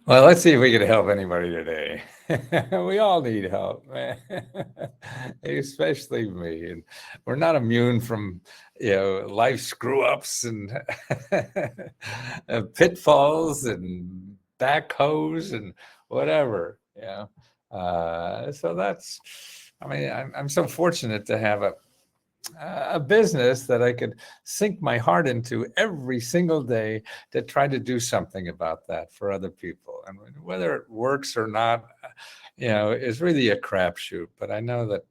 Well, let's see if we can help anybody today. We all need help, man. Especially me. And we're not immune from, life screw ups and pitfalls and backhoes and whatever. So that's, I mean, I'm so fortunate to have a business that I could sink my heart into every single day to try to do something about that for other people. And whether it works or not, is really a crapshoot. But I know that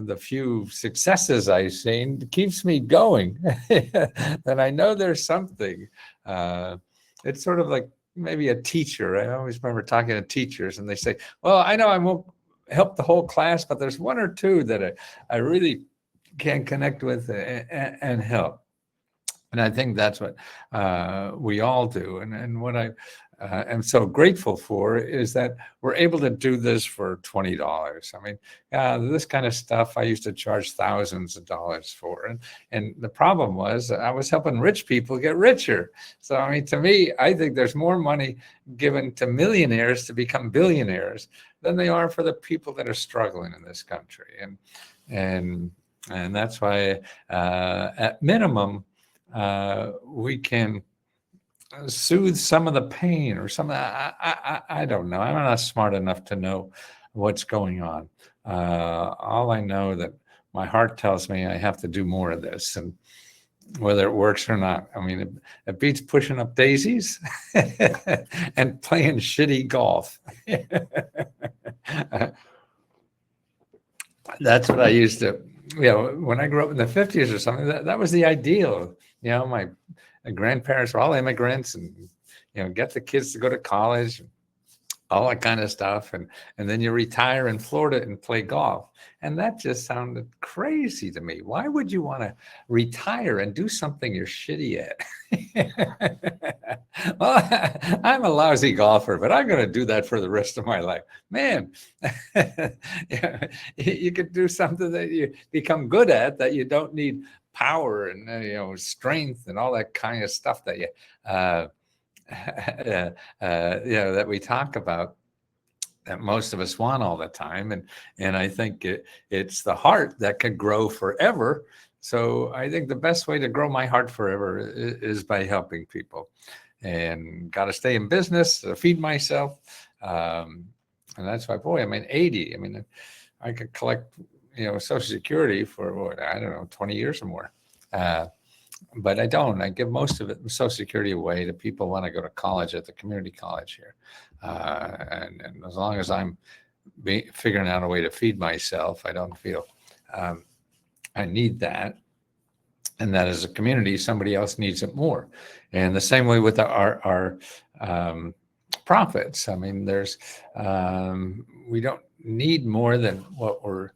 the few successes I've seen keeps me going. And I know there's something. It's sort of like maybe a teacher. I always remember talking to teachers, and they say, "Well, I know I won't help the whole class, but there's one or two that I really can connect with and help." And I think that's what we all do. And what I am so grateful for is that we're able to do this for $20. I mean, this kind of stuff I used to charge thousands of dollars for. And the problem was I was helping rich people get richer. So, I mean, to me, I think there's more money given to millionaires to become billionaires than they are for the people that are struggling in this country. And that's why, at minimum, we can soothe some of the pain or some. I don't know. I'm not smart enough to know what's going on. All I know that my heart tells me I have to do more of this, and whether it works or not, I mean, it beats pushing up daisies and playing shitty golf. That's what I used to, when I grew up in the 50s or something, that was the ideal. My grandparents were all immigrants, and, get the kids to go to college, all that kind of stuff. And then you retire in Florida and play golf. And that just sounded crazy to me. Why would you want to retire and do something you're shitty at? Well, I'm a lousy golfer, but I'm going to do that for the rest of my life. Man, you could do something that you become good at, that you don't need power and, strength and all that kind of stuff that you, that we talk about, that most of us want all the time. And I think it's the heart that can grow forever. So I think the best way to grow my heart forever is by helping people. And got to stay in business to feed myself. And that's why, boy, 80. I mean, I could collect, Social Security for, I don't know, 20 years or more. But I don't. I give most of it, Social Security, away to people who want to go to college at the community college here. And as long as I'm figuring out a way to feed myself, I don't feel I need that. And that as a community, somebody else needs it more. And the same way with our profits. I mean, we don't need more than what we're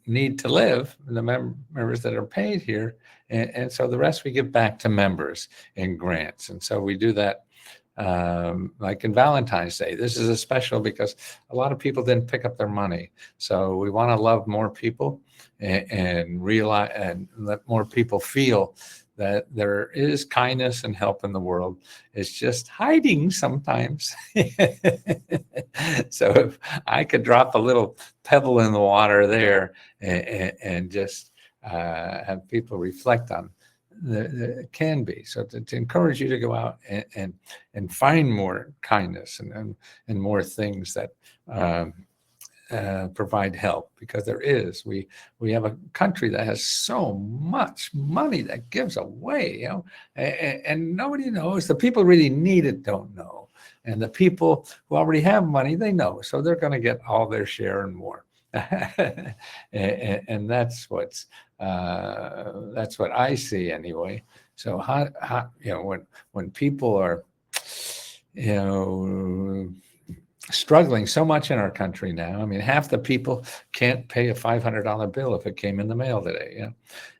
need to live, the members that are paid here. And so the rest we give back to members in grants. And so we do that like in Valentines Day. This is a special because a lot of people didn't pick up their money. So we want to love more people and realize and let more people feel that there is kindness and help in the world. It's just hiding sometimes. So if I could drop a little pebble in the water there and just have people reflect on it can be. So to encourage you to go out and find more kindness and more things that provide help, because there is. We have a country that has so much money that gives away, and nobody knows. The people who really need it don't know, and the people who already have money, they know. So they're going to get all their share and more. And that's what I see anyway. So how when people are struggling so much in our country now. I mean, half the people can't pay a $500 bill if it came in the mail today.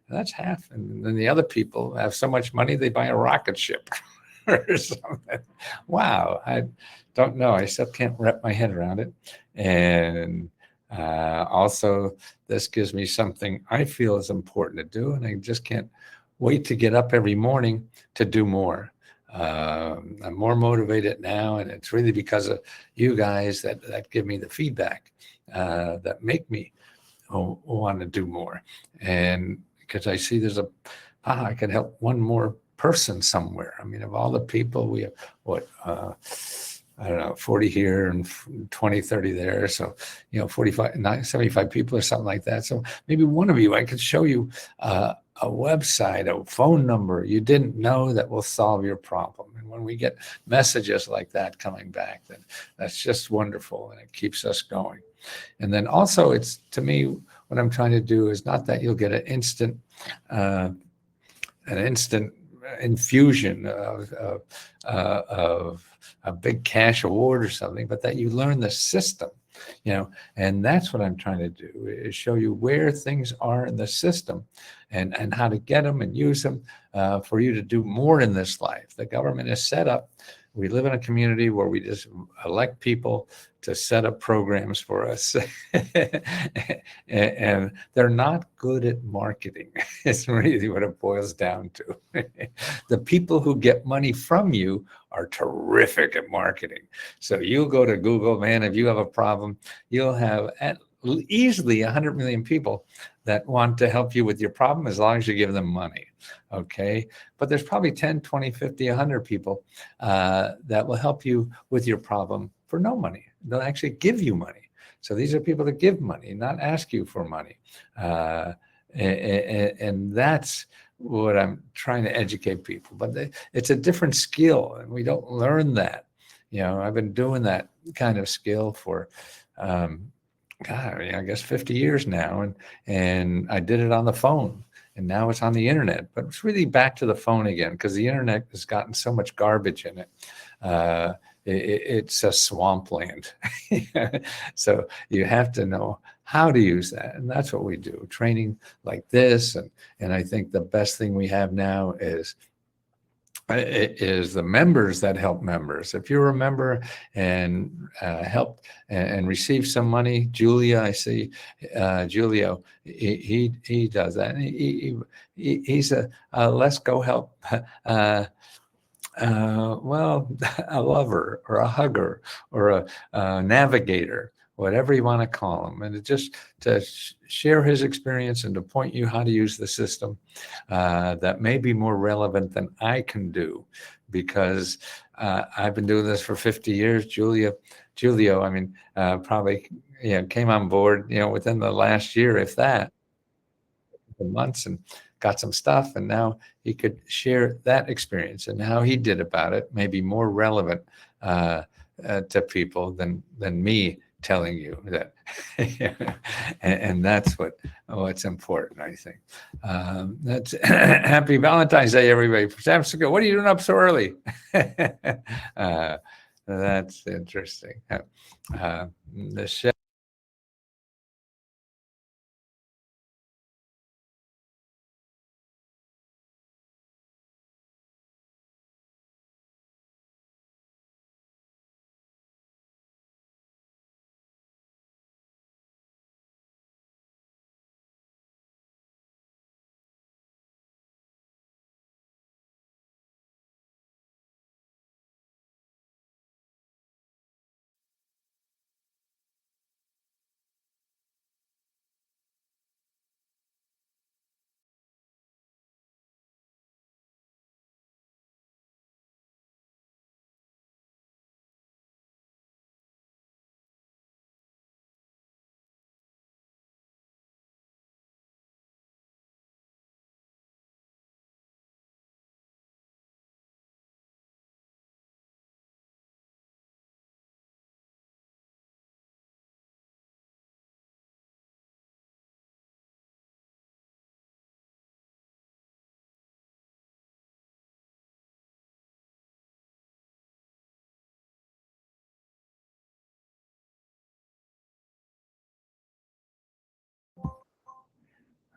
That's half. And then the other people have so much money they buy a rocket ship or something. Wow, I don't know. I still can't wrap my head around it. And also, this gives me something I feel is important to do, and I just can't wait to get up every morning to do more. I'm more motivated now, and it's really because of you guys that give me the feedback that make me want to do more. And because I see there's I can help one more person somewhere. I mean, of all the people, we have I don't know, 40 here and 20, 30 there. So, 45, 75 people or something like that. So maybe one of you, I could show you a website, a phone number you didn't know that will solve your problem. And when we get messages like that coming back, then that's just wonderful, and it keeps us going. And then also, it's, to me, what I'm trying to do is not that you'll get an instant infusion of a big cash award or something, but that you learn the system, and that's what I'm trying to do, is show you where things are in the system and how to get them and use them for you to do more in this life. The government is set up. We live in a community where we just elect people to set up programs for us. And they're not good at marketing. It's really what it boils down to. The people who get money from you are terrific at marketing. So you go to Google, man, if you have a problem, you'll have easily 100 million people that want to help you with your problem, as long as you give them money. Okay. But there's probably 10, 20, 50, 100 people that will help you with your problem for no money. They'll actually give you money. So these are people that give money, not ask you for money. And that's what I'm trying to educate people. But it's a different skill, and we don't learn that. I've been doing that kind of skill for God, I guess 50 years now, and I did it on the phone, and now it's on the internet. But it's really back to the phone again, because the internet has gotten so much garbage in it. It's a swampland. So you have to know how to use that, and that's what we do. Training like this, and I think the best thing we have now is the members that help members. If you're a member and help and receive some money, Julia, I see, Julio, he does that. And he's a let's go help. Well, a lover or a hugger or a navigator, whatever you want to call him, and just to share his experience and to point you how to use the system that may be more relevant than I can do, because I've been doing this for 50 years. Julio, I mean, probably came on board within the last year, if that, the months, and got some stuff, and now he could share that experience and how he did about it, maybe more relevant to people than me telling you that. And that's what's important, I think. That's happy Valentine's Day, everybody. San Francisco, what are you doing up so early? That's interesting. The chef.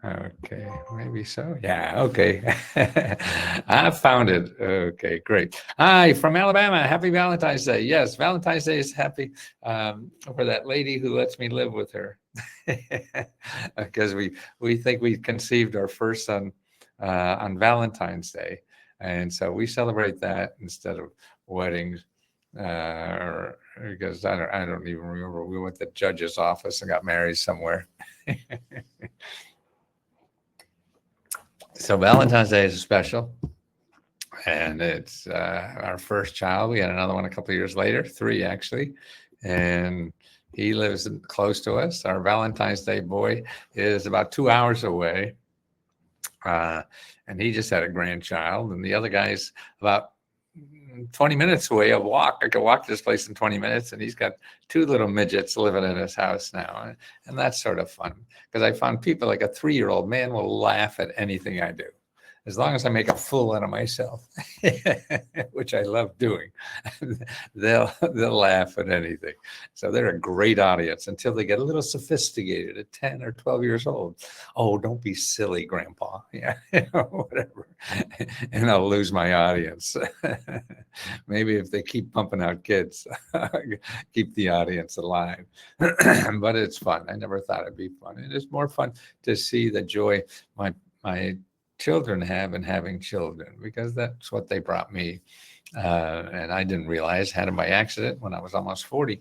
Okay, maybe so. Yeah, okay. I found it. Okay, great. Hi, from Alabama. Happy Valentine's Day. Yes, Valentine's Day is happy for that lady who lets me live with her. Because we think we conceived our first son on Valentine's Day. And so we celebrate that instead of weddings. Because I don't even remember. We went to the judge's office and got married somewhere. So Valentine's Day is special, and it's our first child. We had another one a couple of years later, 3 actually, and he lives close to us. Our Valentine's Day boy is about 2 hours away, and he just had a grandchild, and the other guy's about 20 minutes away. I could walk to this place in 20 minutes, and he's got 2 little midgets living in his house now. And that's sort of fun, because I found people like a 3-year-old man will laugh at anything I do, as long as I make a fool out of myself, which I love doing. They'll laugh at anything. So they're a great audience until they get a little sophisticated at 10 or 12 years old. Oh, don't be silly, Grandpa. Yeah, whatever. And I'll lose my audience. Maybe if they keep pumping out kids, keep the audience alive. But it's fun. I never thought it'd be fun. It is more fun to see the joy my children have in having children, because that's what they brought me. And I didn't realize, had them by accident when I was almost 40.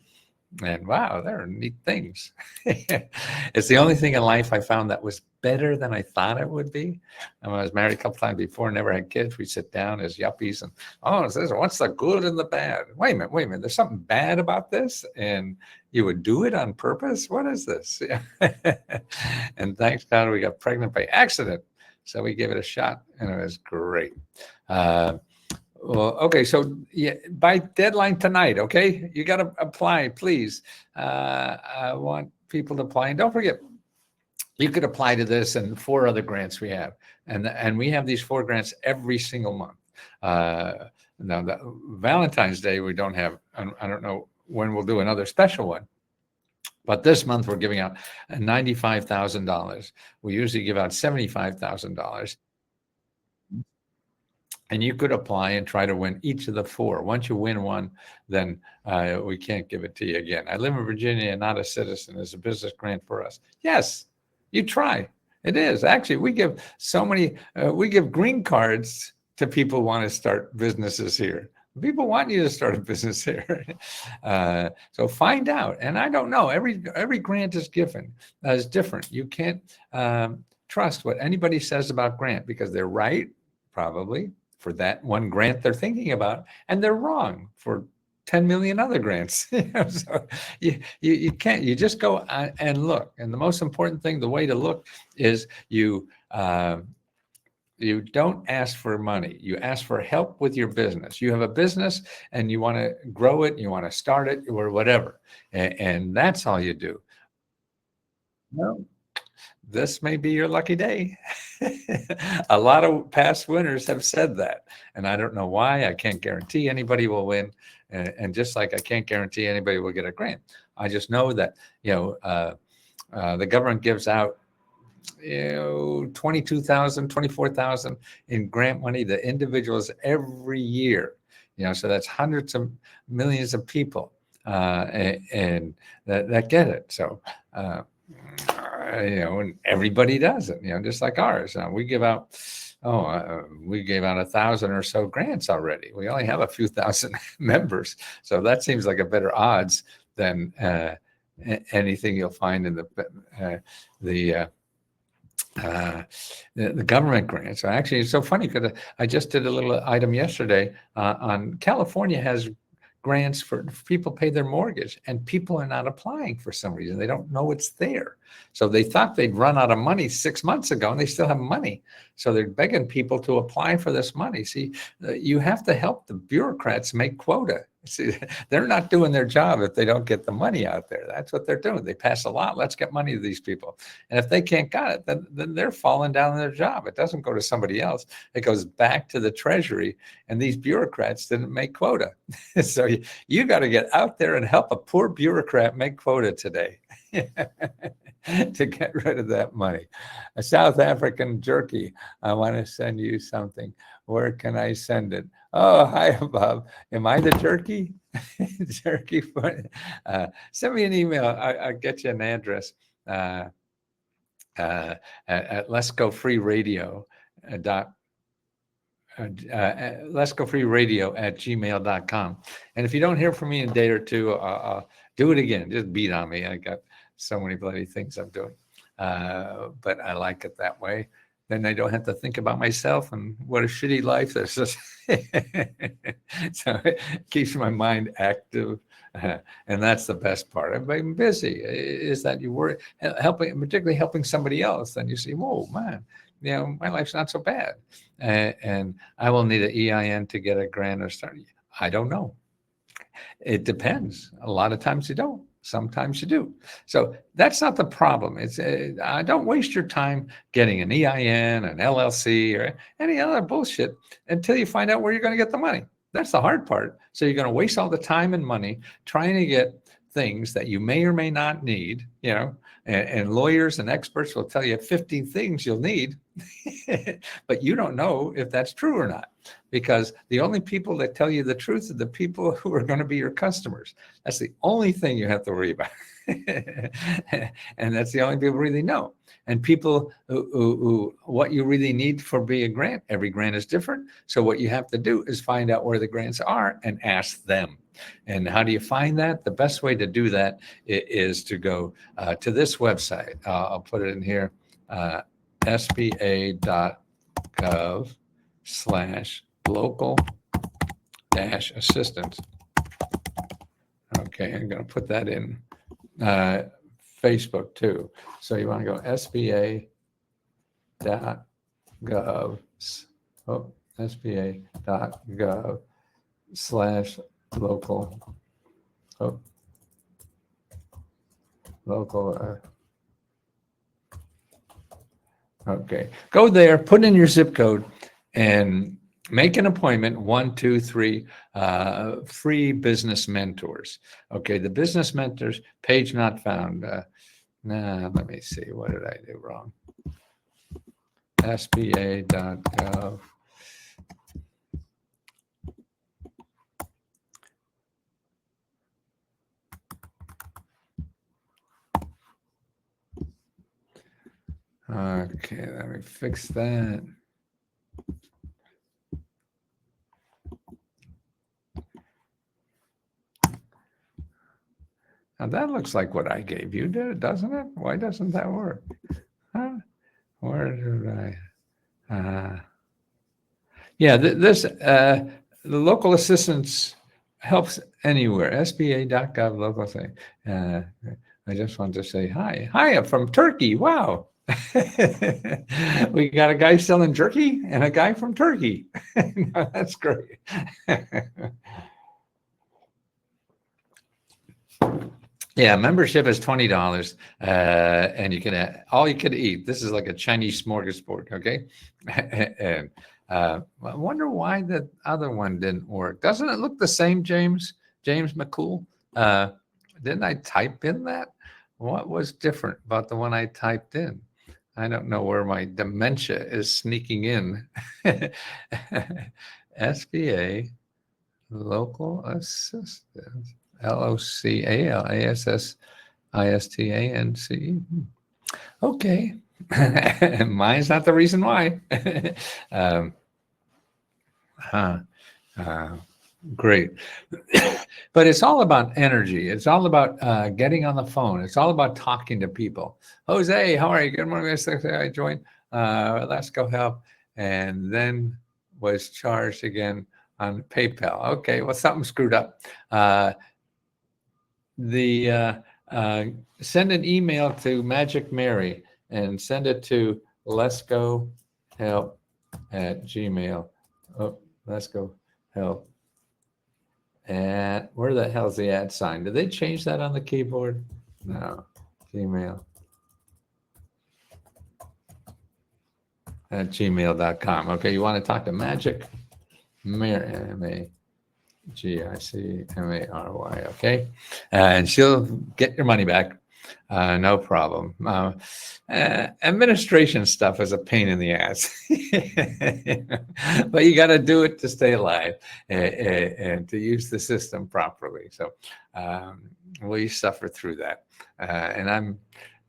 And wow, they're neat things. It's the only thing in life I found that was better than I thought it would be. I was married a couple times before, never had kids. We sit down as yuppies and, what's the good and the bad? Wait a minute, there's something bad about this? And you would do it on purpose? What is this? And thanks God we got pregnant by accident. So we gave it a shot, and it was great. Well, okay, so yeah, by deadline tonight, okay? You got to apply, please. I want people to apply. And don't forget, you could apply to this and 4 other grants we have. And we have these 4 grants every single month. Now, the Valentine's Day, we don't have. I don't know when we'll do another special one. But this month we're giving out $95,000. We usually give out $75,000. And you could apply and try to win each of the 4. Once you win one, then we can't give it to you again. I live in Virginia and not a citizen. It's a business grant for us. Yes, you try. It is. Actually, we give we give green cards to people who want to start businesses here. People want you to start a business here. So find out. And I don't know, every grant is different. You can't trust what anybody says about grant, because they're right, probably, for that one grant they're thinking about, and they're wrong for 10 million other grants. So you can't, you just go and look. And the most important thing, the way to look is you don't ask for money. You ask for help with your business. You have a business and you want to grow it, you want to start it, or whatever. And that's all you do. No, this may be your lucky day. A lot of past winners have said that. And I don't know why. I can't guarantee anybody will win. And just like I can't guarantee anybody will get a grant. I just know that, the government gives out 22,000, 24,000 in grant money to individuals every year. So that's hundreds of millions of people, and that get it. So, and everybody does it. Just like ours. We give out. We gave out 1,000 or so grants already. We only have a few thousand members, so that seems like a better odds than anything you'll find in the government grants. So actually, it's so funny because I just did a little item yesterday on California has grants for people pay their mortgage, and people are not applying for some reason. They don't know it's there. So they thought they'd run out of money 6 months ago, and they still have money. So they're begging people to apply for this money. See, you have to help the bureaucrats make quota. See, they're not doing their job if they don't get the money out there. That's what they're doing. They pass a lot. Let's get money to these people. And if they can't get it, then they're falling down in their job. It doesn't go to somebody else. It goes back to the Treasury, and these bureaucrats didn't make quota. So you got to get out there and help a poor bureaucrat make quota today. To get rid of that money. A South African jerky. I want to send you something. Where can I send it? Oh, hi, Bob. Am I the jerky? Jerky. Send me an email. I'll get you an address at Let's Go Free Radio. Let's Go Free Radio at gmail.com. And if you don't hear from me in a day or two, do it again. Just beat on me. I got so many bloody things I'm doing. But I like it that way. Then I don't have to think about myself and what a shitty life this is. So it keeps my mind active. And that's the best part. I'm being busy is that you worry, helping, particularly helping somebody else. Then you see, whoa, man, my life's not so bad. And I will need an EIN to get a grant or start. I don't know. It depends. A lot of times you don't. Sometimes you do. So that's not the problem. It's don't waste your time getting an EIN, an LLC, or any other bullshit until you find out where you're going to get the money. That's the hard part. So you're going to waste all the time and money trying to get things that you may or may not need, and lawyers and experts will tell you 50 things you'll need, but you don't know if that's true or not, because the only people that tell you the truth are the people who are going to be your customers. That's the only thing you have to worry about. And that's the only people really know. And people who what you really need for being a grant, every grant is different. So what you have to do is find out where the grants are and ask them. And how do you find that? The best way to do that is to go to this website. I'll put it in here, SBA.gov/local-assistance. Okay, I'm going to put that in Facebook too. So you want to go SBA.gov/local okay, go there, put in your zip code, and make an appointment. 1, 2, 3 free business mentors. Okay, the business mentors page not found. Let me see, what did I do wrong? SBA.gov. Okay, let me fix that. Now that looks like what I gave you, doesn't it? Why doesn't that work? Huh? Where did I? Yeah, the local assistance helps anywhere. SBA.gov local thing. I just want to say hi. Hi, I'm from Turkey. Wow. We got a guy selling jerky and a guy from Turkey. No, that's great. Yeah, membership is $20, and you can all you can eat. This is like a Chinese smorgasbord, okay? And I wonder why the other one didn't work. Doesn't it look the same, James McCool? Didn't I type in that? What was different about the one I typed in? I don't know where my dementia is sneaking in. SBA Local Assistance. LOCALASSISTANCE. Okay. Mine's not the reason why. Great. But it's all about energy. It's all about getting on the phone. It's all about talking to people. Jose, how are you? Good morning. I joined Let's Go Help, and then was charged again on PayPal. Okay, well, something screwed up. Send an email to Magic Mary and send it to Let's Go Help at Gmail. Oh, Let's Go Help. And where the hell's the @ sign? Did they change that on the keyboard? No. Gmail at gmail.com. Okay, you want to talk to Magic Mary, MAGICMARY, okay? And she'll get your money back. No problem. Administration stuff is a pain in the ass. But you got to do it to stay alive and to use the system properly. So we suffer through that. And I'm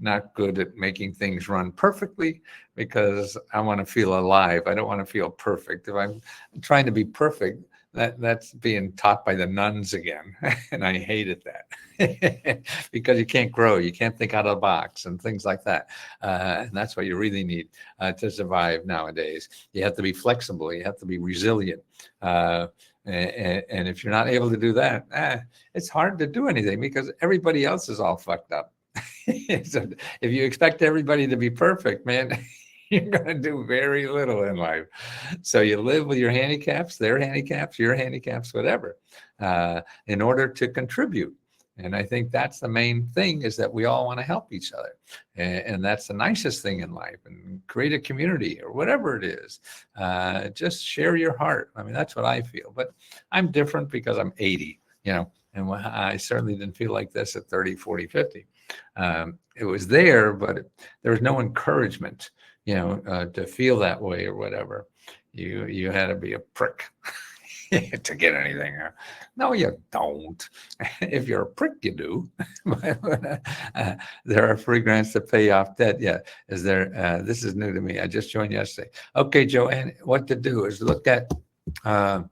not good at making things run perfectly because I want to feel alive. I don't want to feel perfect. If I'm trying to be perfect, that's being taught by the nuns again. And I hated that because you can't grow, you can't think out of the box and things like that. And that's what you really need to survive nowadays. You have to be flexible, you have to be resilient. And if you're not able to do that, it's hard to do anything because everybody else is all fucked up. So if you expect everybody to be perfect, man, you're going to do very little in life. So you live with your handicaps, their handicaps, your handicaps, whatever, in order to contribute. And I think that's the main thing, is that we all want to help each other. And that's the nicest thing in life, and create a community or whatever it is. Just share your heart. I mean, that's what I feel. But I'm different because I'm 80, and I certainly didn't feel like this at 30, 40, 50. It was there, but there was no encouragement, to feel that way or whatever. You had to be a prick to get anything. No, you don't. If you're a prick, you do. There are free grants to pay off debt. Yeah, is there? This is new to me. I just joined yesterday. Okay, Joanne, what to do is look at. I'm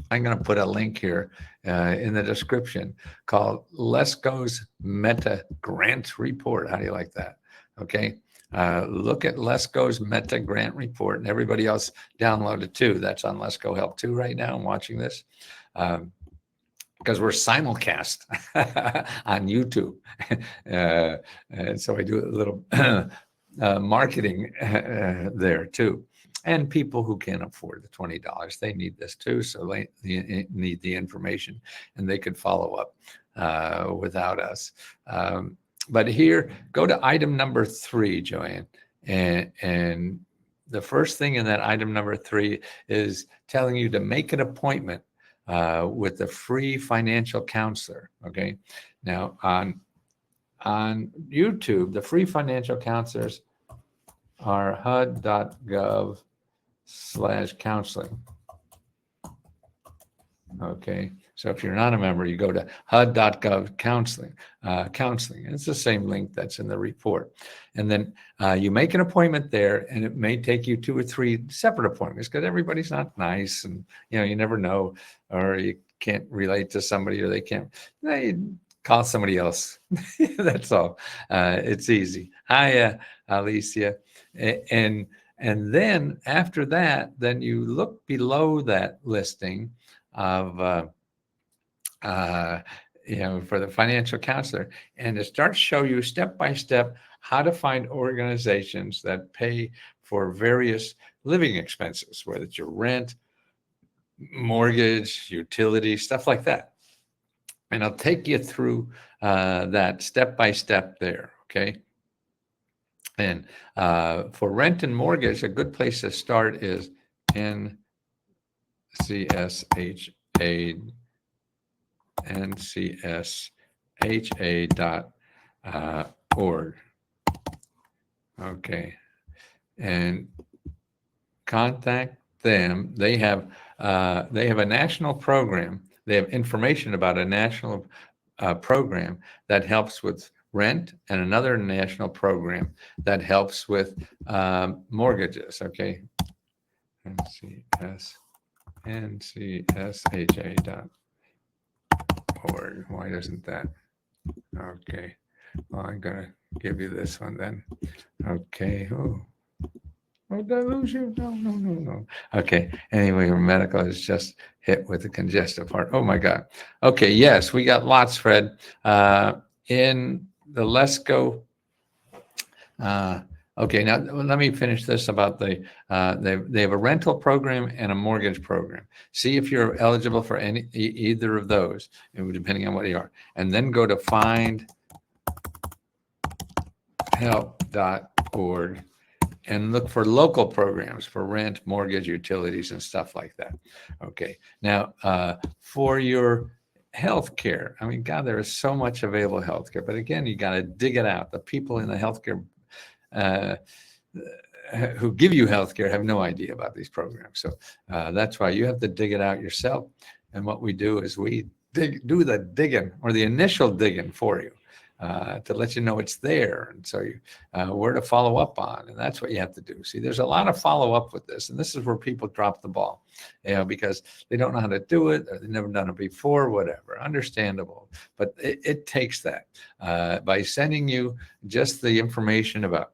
going to put a link here in the description called Lesko's Meta Grant Report. How do you like that? Okay. Look at Lesko's Meta Grant Report, and everybody else download it too. That's on Lesko Help 2 right now. I'm watching this because we're simulcast on YouTube. And so I do a little marketing there too. And people who can't afford the $20, they need this too. So they need the information, and they could follow up without us. But here, go to item number 3, Joanne. And the first thing in that item number 3 is telling you to make an appointment with the free financial counselor. Okay. Now on YouTube, the free financial counselors are HUD.gov/counseling. Okay. So if you're not a member, you go to HUD.gov counseling. It's the same link that's in the report. And then you make an appointment there, and it may take you 2 or 3 separate appointments because everybody's not nice, and you never know, or you can't relate to somebody, or they can't. You call somebody else. That's all. It's easy. Hi, Alicia. And then after that, then you look below that listing of for the financial counselor, and it starts to show you step by step how to find organizations that pay for various living expenses, whether it's your rent, mortgage, utilities, stuff like that. And I'll take you through that step by step there. Okay. And for rent and mortgage, a good place to start is ncsha.org. Okay, and contact them. They have a national program. They have information about a national program that helps with rent, and another national program that helps with mortgages. Okay, ncsha.org. Why doesn't that? Okay, well, I'm gonna give you this one then. Okay. Oh, did I lose you? No. Okay. Anyway, your medical is just hit with the congestive heart. Oh my God. Okay. Yes, we got lots, Fred. In the Lesko. Okay, now let me finish this about they have a rental program and a mortgage program. See if you're eligible for either of those, depending on what you are, and then go to findhelp.org and look for local programs for rent, mortgage, utilities, and stuff like that. Okay, now for your healthcare, I mean, God, there is so much available healthcare, but again, you got to dig it out. The people in the healthcare who give you healthcare have no idea about these programs. So that's why you have to dig it out yourself. And what we do is we do the digging, or the initial digging for you. to let you know it's there. And so you, where to follow up on. And that's what you have to do. See, there's a lot of follow up with this. And this is where people drop the ball, because they don't know how to do it, or they've never done it before, whatever. Understandable. But it takes that. By sending you just the information about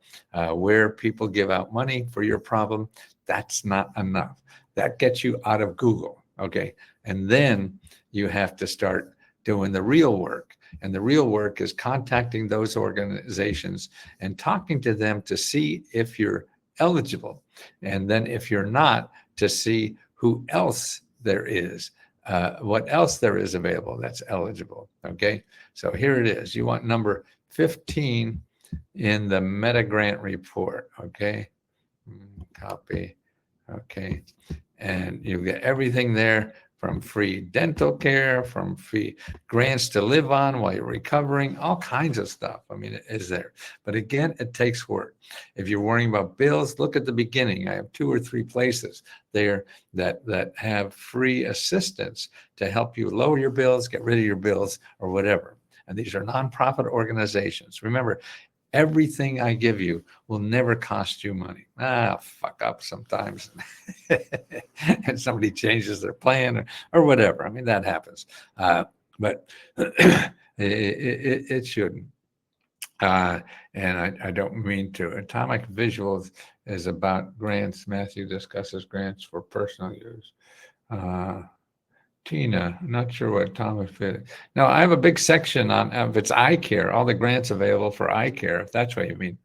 where people give out money for your problem, that's not enough. That gets you out of Google. Okay. And then you have to start doing the real work. And the real work is contacting those organizations and talking to them to see if you're eligible. And then if you're not, to see who else there is, what else there is available that's eligible. Okay. So here it is. You want number 15 in the meta grant report. Okay. Copy. Okay. And you get everything there, from free dental care, from free grants to live on while you're recovering, all kinds of stuff. I mean, it is there. But again, it takes work. If you're worrying about bills, look at the beginning. I have 2 or 3 places there that have free assistance to help you lower your bills, get rid of your bills, or whatever. And these are nonprofit organizations. Remember, everything I give you will never cost you money. Fuck up sometimes. And somebody changes their plan or whatever. I mean, that happens. But it shouldn't. And I don't mean to. Atomic Visuals is about grants. Matthew discusses grants for personal use. Tina, not sure what Thomas fit. No, I have a big section on if it's eye care, all the grants available for eye care, if that's what you mean.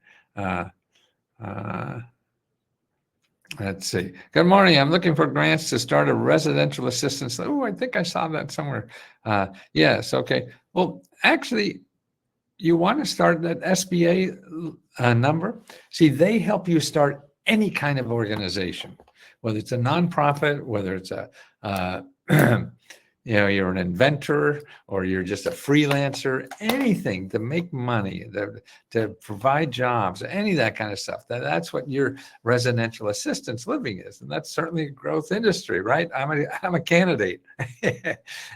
Let's see. Good morning. I'm looking for grants to start a residential assistance. Oh, I think I saw that somewhere. Yes. Okay. Well, actually, you want to start that SBA number. See, they help you start any kind of organization, whether it's a nonprofit, whether it's a you're an inventor, or you're just a freelancer, anything to make money, to provide jobs, any of that kind of stuff. That's what your residential assistance living is. And that's certainly a growth industry, right? I'm a candidate.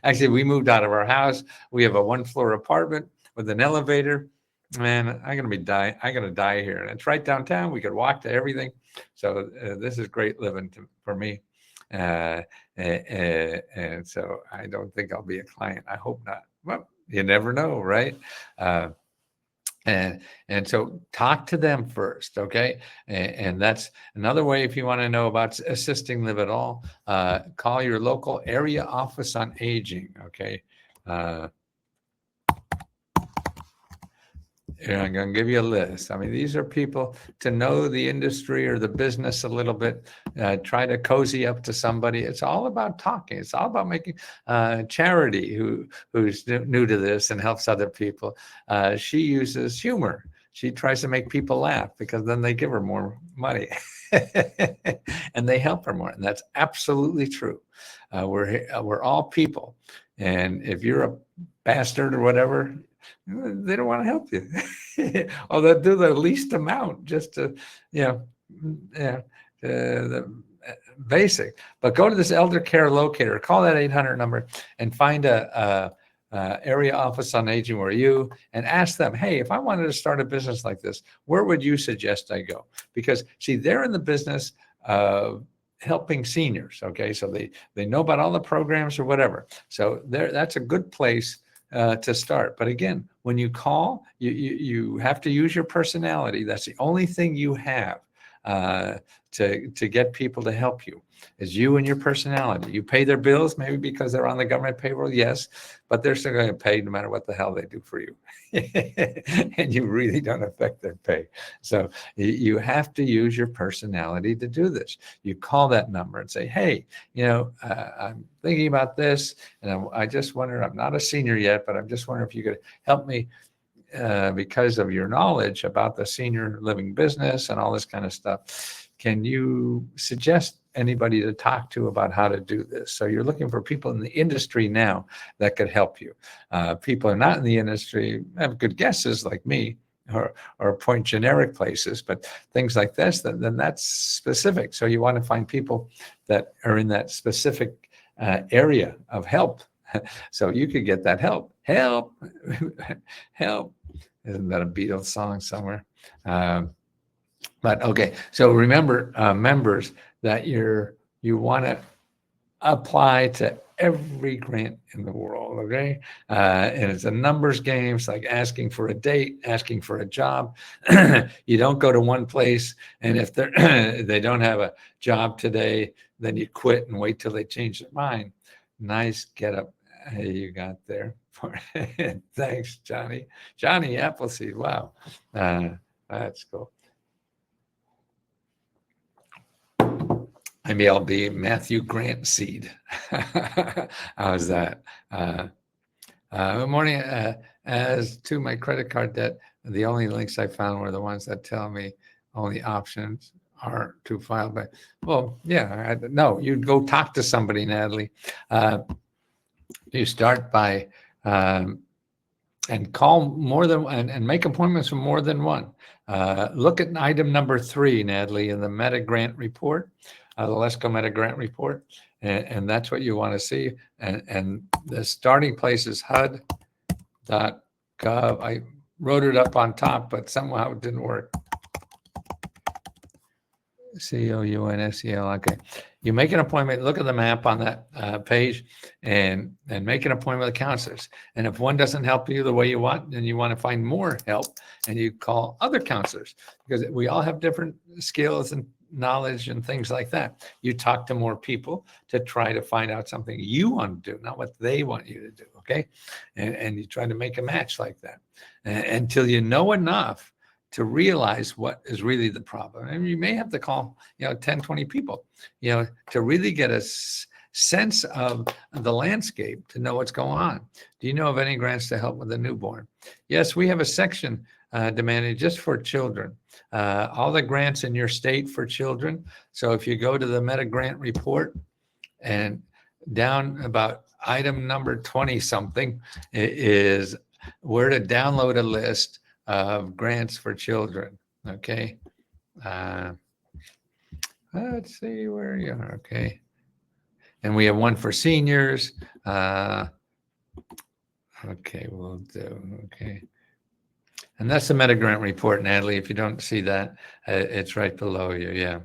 Actually, we moved out of our house. We have a 1-floor apartment with an elevator. Man, I'm going to die here. And it's right downtown. We could walk to everything. So this is great living for me. And so I don't think I'll be a client. I hope not. Well, you never know, right? And so talk to them first, okay? And that's another way. If you want to know about assisting live at all, call your local area office on aging, okay? I'm going to give you a list. I mean, these are people to know the industry or the business a little bit, try to cozy up to somebody. It's all about talking. It's all about making Charity, who's new to this and helps other people. She uses humor. She tries to make people laugh, because then they give her more money and they help her more. And that's absolutely true. We're all people. And if you're a bastard or whatever, they don't want to help you. Or they'll do the least amount just to, the basic. But go to this elder care locator, call that 800 number, and find a area office on aging where you, and ask them, hey, if I wanted to start a business like this, where would you suggest I go? Because see, they're in the business of helping seniors. Okay. So they know about all the programs or whatever. So that's a good place to start. But again, when you call, you have to use your personality. That's the only thing you have to get people to help you, is you and your personality. You pay their bills, maybe because they're on the government payroll, yes, but they're still going to pay no matter what the hell they do for you. And you really don't affect their pay. So you have to use your personality to do this. You call that number and say, hey, I'm thinking about this, and I just wonder, I'm not a senior yet, but I'm just wondering if you could help me because of your knowledge about the senior living business and all this kind of stuff. Can you suggest anybody to talk to about how to do this? So you're looking for people in the industry now that could help you. People are not in the industry, have good guesses like me, or point generic places, but things like this, then that's specific. So you want to find people that are in that specific area of help. So you could get that help. Isn't that a Beatles song somewhere? But okay, so remember, members, that you want to apply to every grant in the world, okay? And it's a numbers game. It's like asking for a date, asking for a job. You don't go to one place, and if they don't have a job today, then you quit and wait till they change their mind. Nice get up you got there. Thanks, Johnny. Johnny Appleseed, wow. That's cool. Maybe I'll be Matthew Grant Seed. How's that? Good morning. As to my credit card debt, the only links I found were the ones that tell me only options are to file by. Well, yeah, no, you go talk to somebody, Natalie. You start by and call more than and make appointments for more than one. Look at item number 3, Natalie, in the Meta Grant report. The LESCO Meta Grant report, and that's what you want to see. And the starting place is HUD.gov. I wrote it up on top, but somehow it didn't work. COUNSEL. Okay, you make an appointment. Look at the map on that page, and make an appointment with counselors. And if one doesn't help you the way you want, then you want to find more help, and you call other counselors, because we all have different skills and knowledge and things like that. You talk to more people to try to find out something you want to do, not what they want you to do. Okay, and you try to make a match like that until you know enough to realize what is really the problem. And you may have to call, 10, 20 people, to really get a sense of the landscape, to know what's going on. Do you know of any grants to help with a newborn? Yes, we have a section demanded just for children. All the grants in your state for children. So if you go to the Meta Grant report and down about item number 20 something is where to download a list of grants for children. Okay. Let's see where you are. Okay. And we have one for seniors. Okay, we'll do. Okay. And that's the Meta Grant report, Natalie. If you don't see that, it's right below you. Yeah.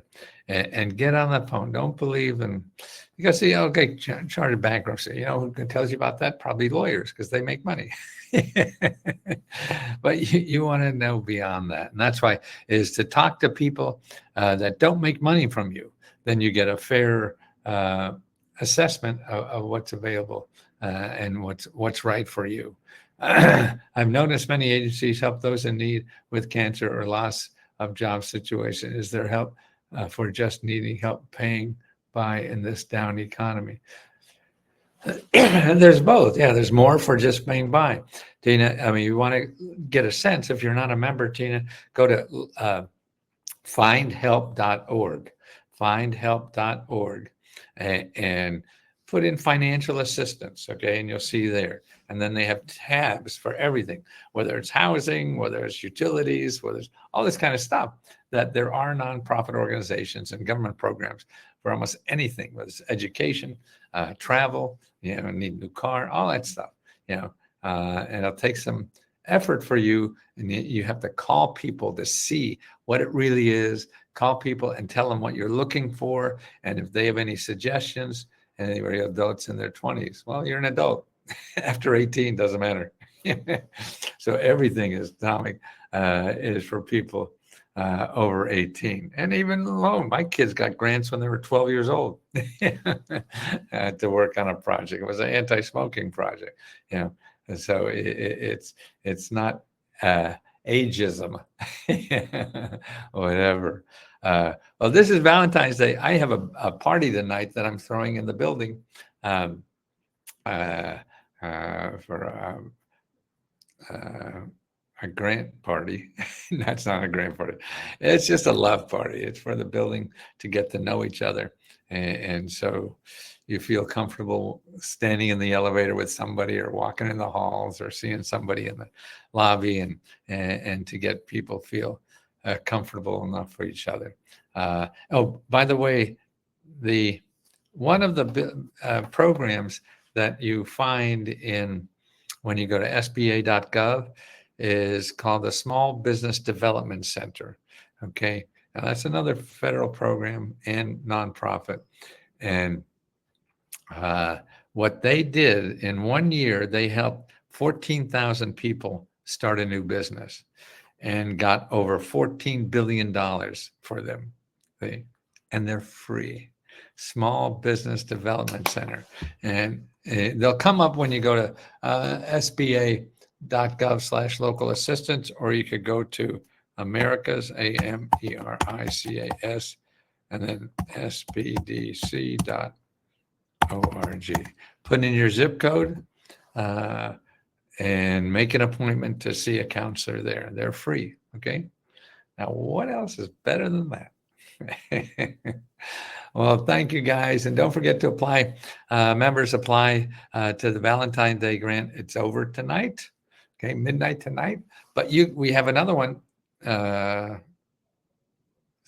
And get on the phone. Don't believe in, because see, okay, chartered bankruptcy, who tells you about that? Probably lawyers, because they make money. But you want to know beyond that. And that's why is to talk to people that don't make money from you. Then you get a fair assessment of what's available and what's right for you. I've noticed many agencies help those in need with cancer or loss of job situation. Is there help for just needing help paying by in this down economy? There's both. Yeah, there's more for just paying by. Tina, I mean, you want to get a sense. If you're not a member, Tina, go to findhelp.org, findhelp.org, and put in financial assistance, okay, and you'll see there. And then they have tabs for everything, whether it's housing, whether it's utilities, whether it's all this kind of stuff, that there are nonprofit organizations and government programs for almost anything, whether it's education, travel, need a new car, all that stuff, and it'll take some effort for you, and you have to call people to see what it really is. Call people and tell them what you're looking for, and if they have any suggestions. And they were adults in their 20s. Well, you're an adult. After 18, doesn't matter. So everything is, Tommy, is for people over 18. And even alone, my kids got grants when they were 12 years old to work on a project. It was an anti-smoking project, And so it's not ageism, whatever. Well, this is Valentine's Day. I have a party tonight that I'm throwing in the building for a grant party. That's not a grant party. It's just a love party. It's for the building to get to know each other. And so you feel comfortable standing in the elevator with somebody or walking in the halls or seeing somebody in the lobby and to get people feel comfortable enough for each other. Oh, by the way, one of the programs that you find when you go to SBA.gov is called the Small Business Development Center. Okay. Now that's another federal program and nonprofit. And what they did in 1 year, they helped 14,000 people start a new business and got over $14 billion for them. And they're free. Small Business Development Center. And they'll come up when you go to SBA.gov/local assistance, or you could go to Americas, AMERICAS, and then SBDC.org. Put in your zip code and make an appointment to see a counselor there. They're free. Okay. Now, what else is better than that? Well, thank you guys. And don't forget to apply. Members apply to the Valentine's Day grant. It's over tonight. Okay. Midnight tonight. But we have another one. It's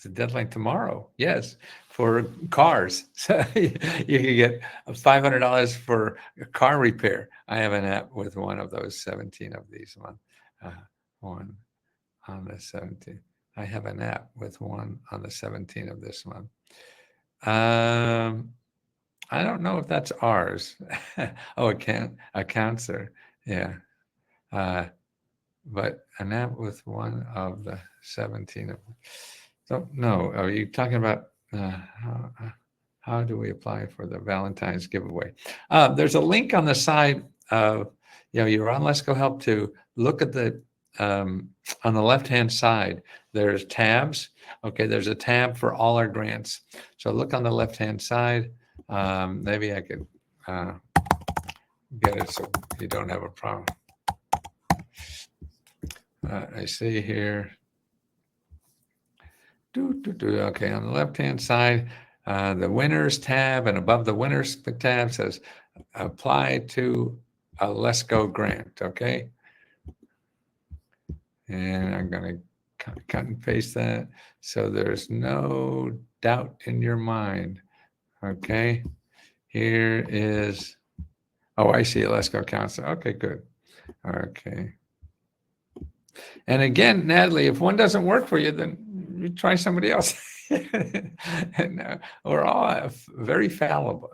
a deadline tomorrow. Yes. For cars. So you can get $500 for a car repair. I have an app with one of those 17 of these one on the 17th. I have an app with one on the 17th of this month. I don't know if that's ours. Oh, a counselor. Yeah. But an app with one of the 17 of. Don't know. Are you talking about how do we apply for the Valentine's giveaway? There's a link on the side of, you're on Let's Go Help to look at the, on the left-hand side, there's tabs. Okay, there's a tab for all our grants. So look on the left-hand side. Maybe I could get it so you don't have a problem. I see here. Okay, on the left-hand side, the winners tab, and above the winners tab says apply to a Let's Go grant. Okay. And I'm going to cut and paste that so there's no doubt in your mind. Okay. Here is, oh, I see a Let's Go counselor. Okay, good. Okay. And again, Natalie, if one doesn't work for you, then you try somebody else. And we're all very fallible,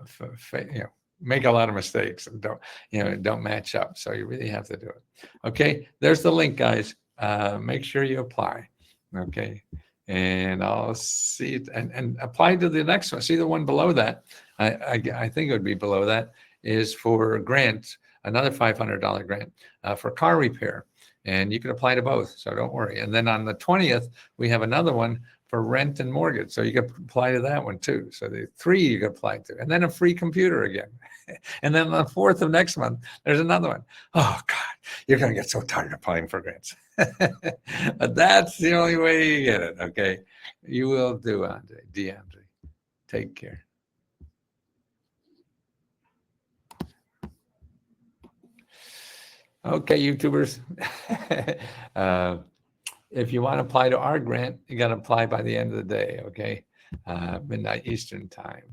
make a lot of mistakes and don't match up. So you really have to do it. Okay, there's the link, guys. Make sure you apply. Okay, and I'll see it and apply to the next one. See the one below that. I think it would be below that is for grants, another $500 grant for car repair. And you can apply to both, so don't worry. And then on the 20th, we have another one for rent and mortgage. So you can apply to that one too. So the 3 you can apply to. And then a free computer again. And then on the 4th of next month, there's another one. Oh, God, you're going to get so tired of applying for grants. But that's the only way you get it, okay? You will do, DeAndre. Take care. Okay, YouTubers. If you want to apply to our grant, you got to apply by the end of the day, okay? Midnight Eastern time.